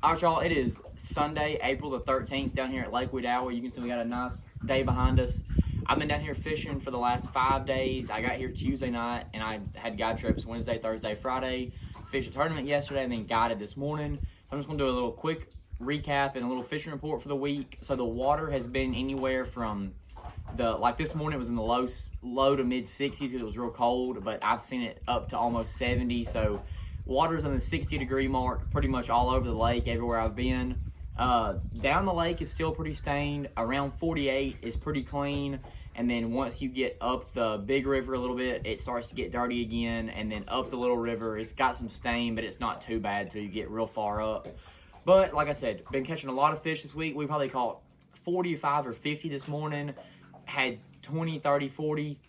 All right, y'all, it is Sunday, April the 13th down here at Lake Wedowee. You can see we got a nice day behind us. I've been down here fishing for the last 5 days. I got here Tuesday night, and I had guide trips Wednesday, Thursday, Friday. Fished a tournament yesterday, and then guided this morning. So I'm just going to do a little quick recap and a little fishing report for the week. So the water has been anywhere from like this morning it was in the low to mid 60s because it was real cold, but I've seen it up to almost 70. So water's on the 60-degree mark pretty much all over the lake, everywhere I've been. Down the lake is still pretty stained. Around 48 is pretty clean. And then once you get up the big river a little bit, it starts to get dirty again. And then up the little river, it's got some stain, but it's not too bad till you get real far up. But like I said, been catching a lot of fish this week. We probably caught 45 or 50 this morning. Had 20, 30, 40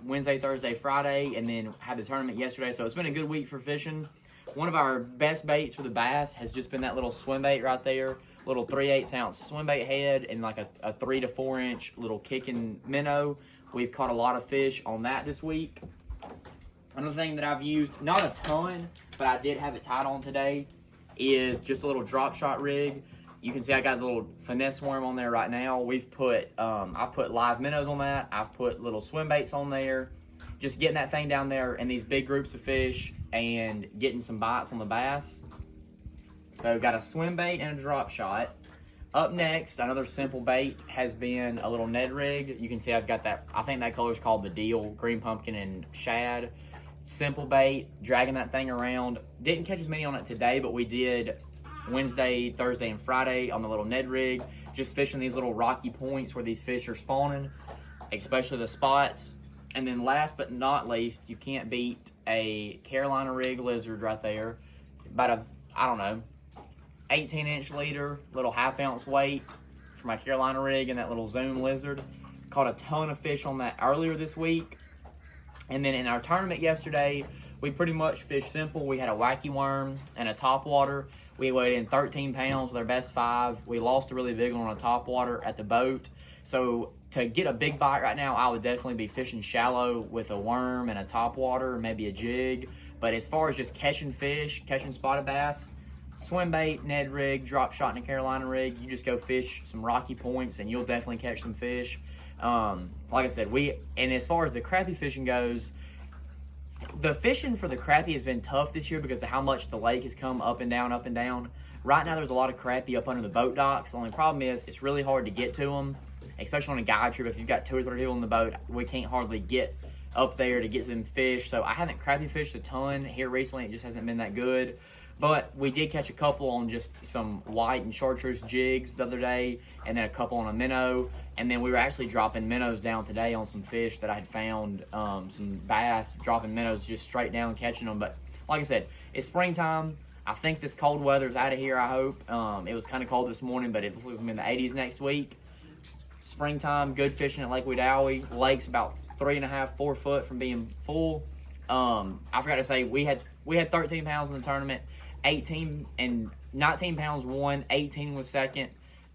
Wednesday, Thursday, Friday, and then had the tournament yesterday. So it's been a good week for fishing. One of our best baits for the bass has just been that little swim bait right there. Little 3/8 ounce swim bait head and like a 3 to 4 inch little kicking minnow. We've caught a lot of fish on that this week. Another thing that I've used, not a ton, but I did have it tied on today, is just a little drop shot rig. You can see I got a little finesse worm on there right now. We've put, I've put live minnows on that. I've put little swim baits on there. Just getting that thing down there in these big groups of fish and getting some bites on the bass. So got a swim bait and a drop shot. Up next, another simple bait has been a little Ned rig. You can see I've got that, I think that color is called the Deal, green pumpkin and shad. Simple bait, dragging that thing around. Didn't catch as many on it today, but we did Wednesday, Thursday, and Friday on the little Ned rig, just fishing these little rocky points where these fish are spawning, especially the spots. And then last but not least, you can't beat a Carolina rig lizard right there. About a, I don't know, 18-inch leader, little half-ounce weight for my Carolina rig and that little Zoom lizard. Caught a ton of fish on that earlier this week. And then in our tournament yesterday, we pretty much fished simple. We had a wacky worm and a topwater. We weighed in 13 pounds with our best 5. We lost a really big one on a topwater at the boat. So to get a big bite right now, I would definitely be fishing shallow with a worm and a topwater, maybe a jig. But as far as just catching fish, catching spotted bass, swim bait, Ned rig, drop shot, and a Carolina rig, you just go fish some rocky points and you'll definitely catch some fish. Like I said, and as far as the crappie fishing goes, the fishing for the crappie has been tough this year because of how much the lake has come up and down, up and down. Right now, there's a lot of crappie up under the boat docks. The only problem is it's really hard to get to them, especially on a guide trip. If you've got 2 or 3 people on the boat, we can't hardly get up there to get to them fish. So I haven't crappie fished a ton here recently. It just hasn't been that good. But we did catch a couple on just some white and chartreuse jigs the other day, and then a couple on a minnow. And then we were actually dropping minnows down today on some fish that I had found, some bass, dropping minnows just straight down, catching them. But like I said, it's springtime. I think this cold weather is out of here, I hope. It was kind of cold this morning, but it's going to be in the 80s next week. Springtime, good fishing at Lake Wedowee. Lake's about 3.5, 4 foot from being full. I forgot to say, we had 13 pounds in the tournament. 18 and 19 pounds won, 18 was second.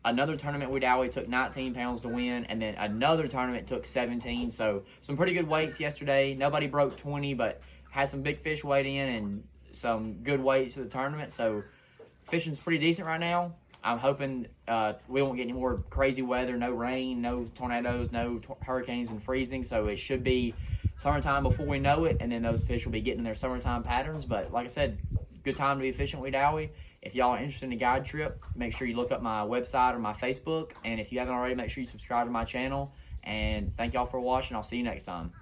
Another tournament Wedowee took 19 pounds to win, and then another tournament took 17. So some pretty good weights yesterday. Nobody broke 20, but had some big fish weighed in and some good weights for the tournament. So fishing's pretty decent right now. I'm hoping we won't get any more crazy weather, no rain, no tornadoes, no hurricanes and freezing. So it should be summertime before we know it, and then those fish will be getting their summertime patterns. But like I said, good time to be fishing at Wedowee. If y'all are interested in a guide trip, make sure you look up my website or my Facebook. And if you haven't already, make sure you subscribe to my channel. And thank y'all for watching. I'll see you next time.